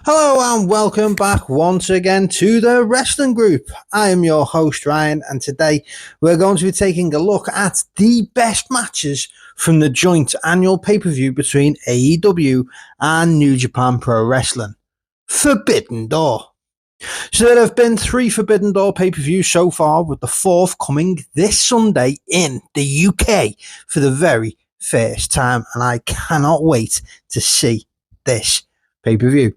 Hello and welcome back once again to the Wrestling Group. I am your host Ryan, and today we're going to be taking a look at the best matches from the joint annual pay-per-view between AEW and New Japan Pro Wrestling, Forbidden Door. So there have been 3 Forbidden Door pay-per-views so far, with the 4th coming this Sunday in the UK for the very first time, and I cannot wait to see this pay-per-view.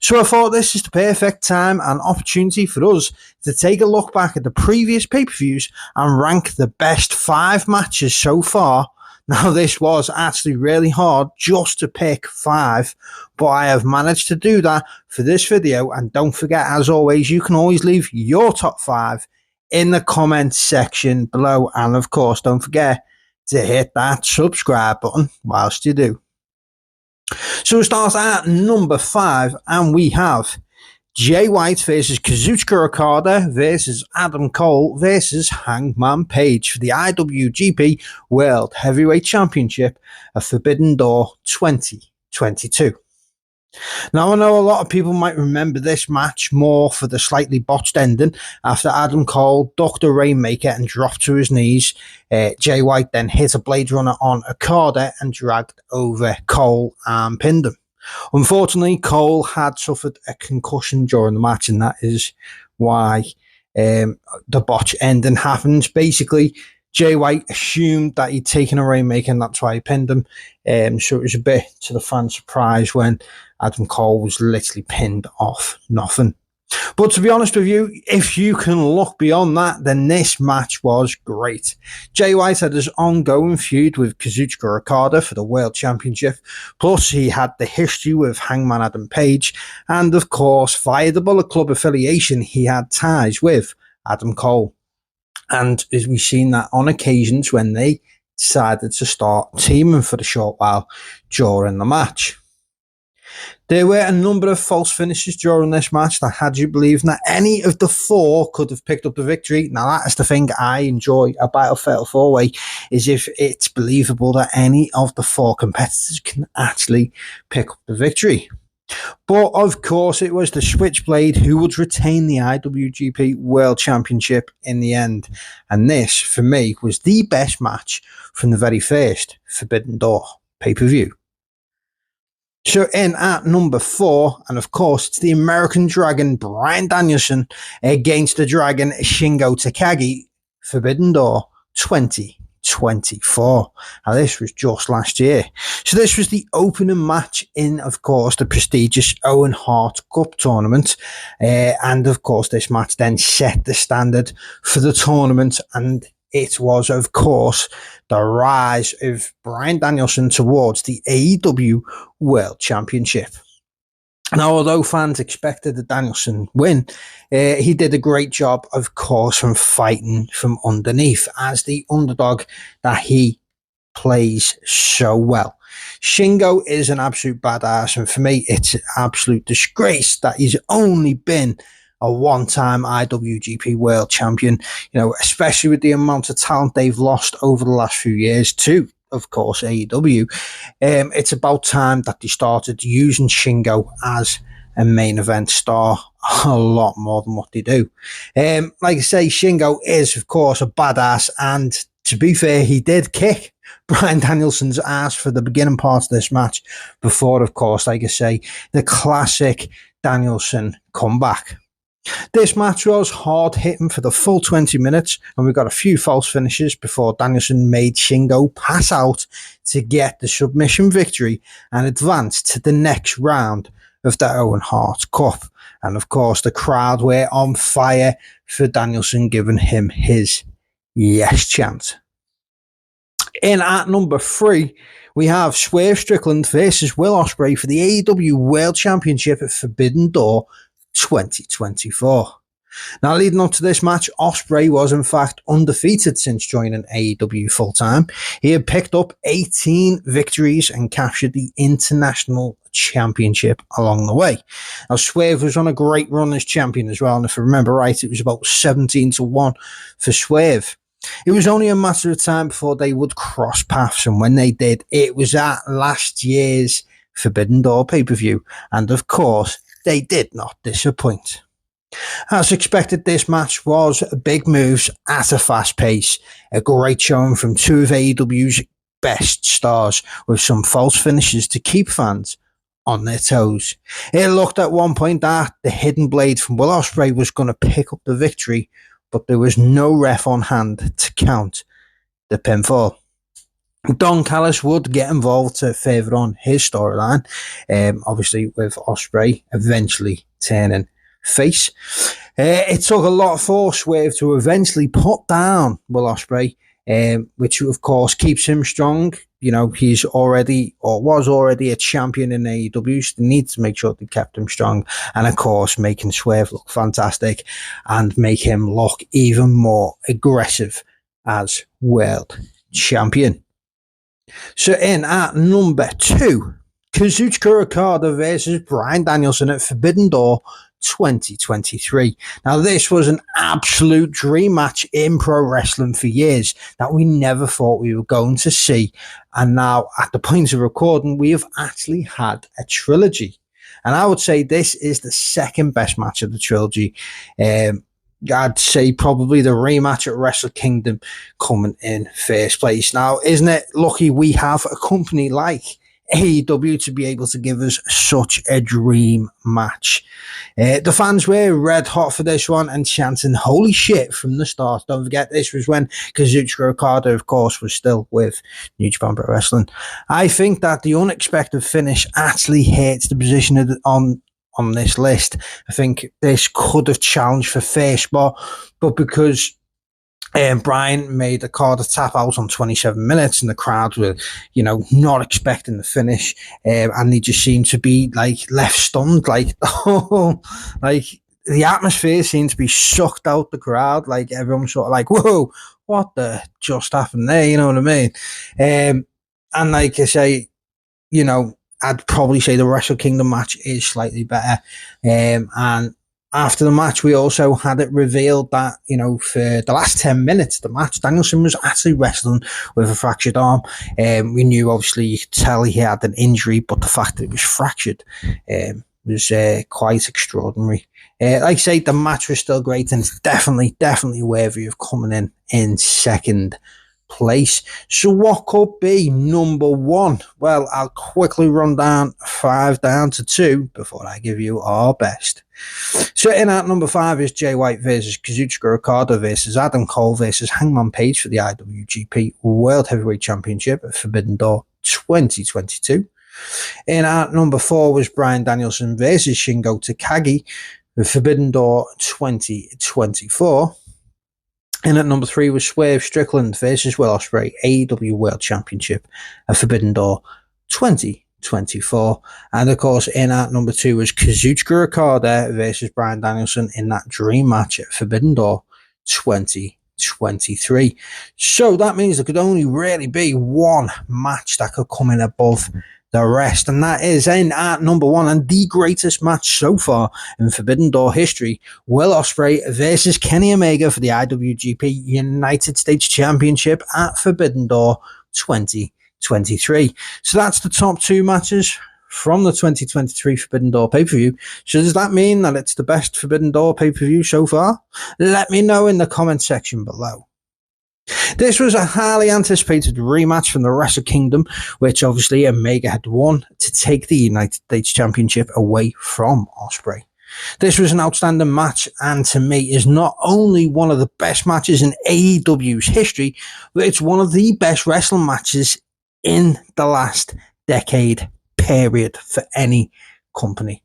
So I thought this is the perfect time and opportunity for us to take a look back at the previous pay-per-views and rank the best 5 matches so far. Now, this was actually really hard just to pick 5, but I have managed to do that for this video. And don't forget, as always, you can always leave your top 5 in the comments section below. And of course, don't forget to hit that subscribe button whilst you do. So it starts at number 5, and we have Jay White versus Kuricardo versus Adam Cole versus Hangman Page for the IWGP World Heavyweight Championship at Forbidden Door 2022. Now, I know a lot of people might remember this match more for the slightly botched ending after Adam Cole ducked a Rainmaker and dropped to his knees. Jay White then hit a Blade Runner on Okada and dragged over Cole and pinned him. Unfortunately, Cole had suffered a concussion during the match, and that is why the botch ending happened. Basically, Jay White assumed that he'd taken a Rainmaker, and that's why he pinned him. So it was a bit to the fans' surprise when Adam Cole was literally pinned off nothing. But to be honest with you, if you can look beyond that, then this match was great. Jay White had his ongoing feud with Kuricardo for the World Championship, plus he had the history with Hangman Adam Page, and of course, via the Bullet Club affiliation, he had ties with Adam Cole. And we've seen that on occasions when they decided to start teaming for a short while during the match. There were a number of false finishes during this match that had you believing that any of the 4 could have picked up the victory. Now, that is the thing I enjoy about a Fatal 4-Way, is if it's believable that any of the 4 competitors can actually pick up the victory. But of course, it was the Switchblade who would retain the IWGP World Championship in the end. And this, for me, was the best match from the very first Forbidden Door pay-per-view. So in at number 4, and of course, it's the American Dragon Bryan Danielson against the Dragon Shingo Takagi, Forbidden Door 2024. Now, this was just last year. So this was the opening match in, of course, the prestigious Owen Hart Cup tournament. And of course, this match then set the standard for the tournament, and it was, of course, the rise of Bryan Danielson towards the AEW World Championship. Now, although fans expected the Danielson win, he did a great job, of course, from fighting from underneath as the underdog that he plays so well. Shingo is an absolute badass, and for me, it's an absolute disgrace that he's only been a one-time IWGP World Champion, especially with the amount of talent they've lost over the last few years to, of course, AEW. It's about time that they started using Shingo as a main event star a lot more than what they do. Like I say, Shingo is, of course, a badass, and to be fair, he did kick Bryan Danielson's ass for the beginning part of this match before, of course, like I say, the classic Danielson comeback. This match was hard hitting for the full 20 minutes, and we got a few false finishes before Danielson made Shingo pass out to get the submission victory and advance to the next round of the Owen Hart Cup. And of course, the crowd were on fire for Danielson, giving him his yes chant. In at number 3, we have Swerve Strickland versus Will Osprey for the AEW World Championship at Forbidden Door 2024. Now, leading up to this match, Osprey was in fact undefeated since joining AEW full-time. He had picked up 18 victories and captured the International Championship along the way. Now, Swerve was on a great run as champion as well, and if I remember right, it was about 17-1 for Swerve. It was only a matter of time before they would cross paths, and when they did, it was at last year's Forbidden Door pay-per-view, and of course, they did not disappoint. As expected, this match was big moves at a fast pace, a great showing from two of AEW's best stars with some false finishes to keep fans on their toes. It looked at one point that the hidden blade from Will Osprey was going to pick up the victory, but there was no ref on hand to count the pinfall. Don Callis would get involved to further on his storyline, obviously with Osprey eventually turning face. It took a lot for Swerve to eventually put down Will Osprey, which of course keeps him strong. You know, he's already or was already a champion in AEW, so they need to make sure they kept him strong, and of course making Swerve look fantastic and make him look even more aggressive as world champion. So in at number 2, Kazuchika Kuricardo versus Bryan Danielson at Forbidden Door 2023. Now this was an absolute dream match in pro wrestling for years that we never thought we were going to see, and now at the point of recording we have actually had a trilogy, and I would say this is the second best match of the trilogy. I'd say probably the rematch at Wrestle Kingdom coming in first place. Now, isn't it lucky we have a company like AEW to be able to give us such a dream match? The fans were red hot for this one and chanting holy shit from the start. Don't forget, this was when Kazuchika Okada, of course, was still with New Japan Pro Wrestling. I think that the unexpected finish actually hurts the position on this list. I think this could have challenged for first spot, but because Bryan made a card to tap out on 27 minutes and the crowd were, you know, not expecting the finish, and they just seemed to be like left stunned, like, oh, like the atmosphere seemed to be sucked out the crowd, like everyone sort of like, whoa, what the just happened there, you know what I mean? And like I say, you know, I'd probably say the Wrestle Kingdom match is slightly better. And after the match, we also had it revealed that, you know, for the last 10 minutes of the match, Danielson was actually wrestling with a fractured arm. We knew, obviously, you could tell he had an injury, but the fact that it was fractured was quite extraordinary. Like I say, the match was still great, and it's definitely worthy of coming in second place. So what could be number 1? Well, I'll quickly run down 5 down to 2 before I give you our best. So in at number 5 is Jay White versus Kazuchika Okada versus Adam Cole versus Hangman Page for the IWGP World Heavyweight Championship at Forbidden Door 2022. In at number 4 was Bryan Danielson versus Shingo Takagi at Forbidden Door 2024. And at number 3 was Swerve Strickland versus Will Ospreay, AEW World Championship at Forbidden Door 2024. And of course, in at number 2 was Kazuchika Okada versus Bryan Danielson in that dream match at Forbidden Door 2023. So that means there could only really be one match that could come in above the rest, and that is in at number 1 and the greatest match so far in Forbidden Door history, Will Ospreay versus Kenny Omega for the IWGP United States Championship at Forbidden Door 2023. So that's the top 2 matches from the 2023 Forbidden Door pay-per-view. So does that mean that it's the best Forbidden Door pay-per-view so far? Let me know in the comment section below. This was a highly anticipated rematch from the Wrestle Kingdom, which obviously Omega had won to take the United States Championship away from Osprey. This was an outstanding match, and to me is not only one of the best matches in AEW's history, but it's one of the best wrestling matches in the last decade, period, for any company.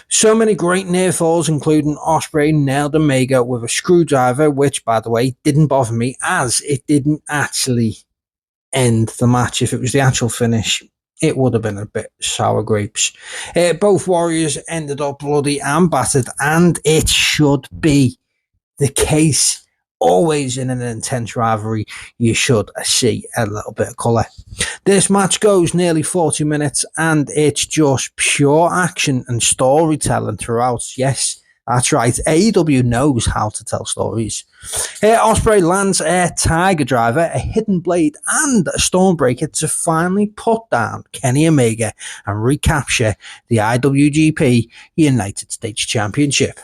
So many great near falls, including Osprey nailed Omega with a screwdriver, which, by the way, didn't bother me as it didn't actually end the match. If it was the actual finish, it would have been a bit sour grapes. Both warriors ended up bloody and battered, and it should be the case. Always in an intense rivalry, you should see a little bit of colour. This match goes nearly 40 minutes, and it's just pure action and storytelling throughout. Yes, That's right, AEW knows how to tell stories. Osprey lands a Tiger Driver, a Hidden Blade, and a Stormbreaker to finally put down Kenny Omega and recapture the IWGP United States Championship,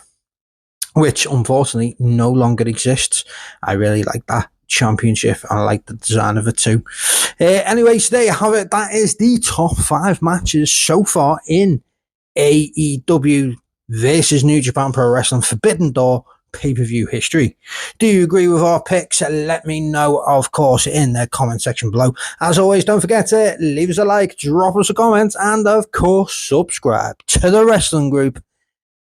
which unfortunately no longer exists. I really like that championship, and I like the design of it too. Anyways, there you have it. That is the top 5 matches so far in AEW versus New Japan Pro Wrestling Forbidden Door pay-per-view history. Do you agree with our picks? Let me know, of course, in the comment section below. As always, don't forget to leave us a like, drop us a comment, and of course, subscribe to the Wrestling Group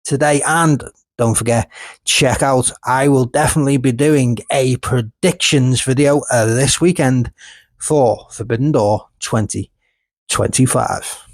today. And don't forget, check out, I will definitely be doing a predictions video this weekend for Forbidden Door 2025.